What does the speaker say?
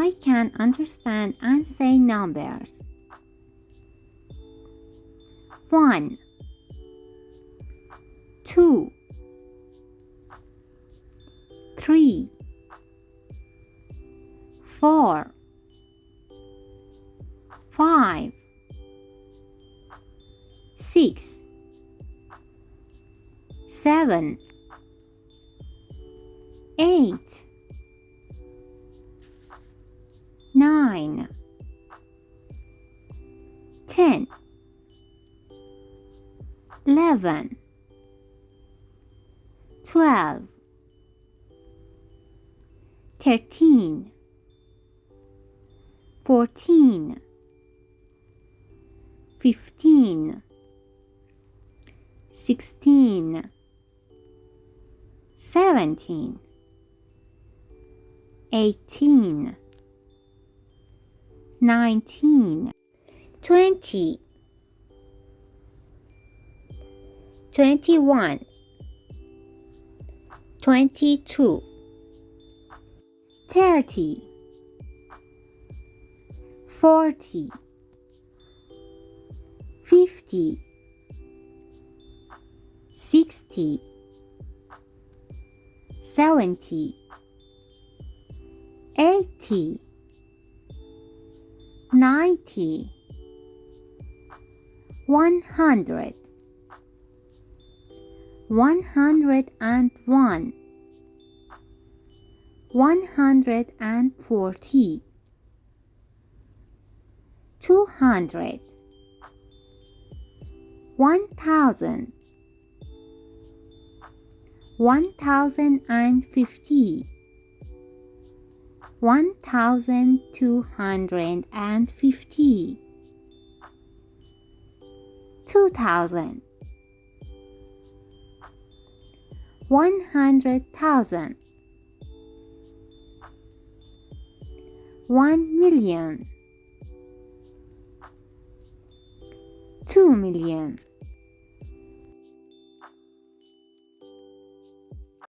I can understand and say numbers. 1, 2, 3, 4, 5, 6, 7, 8, 9, 10, 11, 12, 13, 14, 15, 16, 17, 18, 19, 20, 21, 22, 30, 40, 50, 60, 70, 80, 90, 100, 101, 140, 200, 1000, 1050, 1250, 2000, 100,000, 1,000,000, 2,000,000.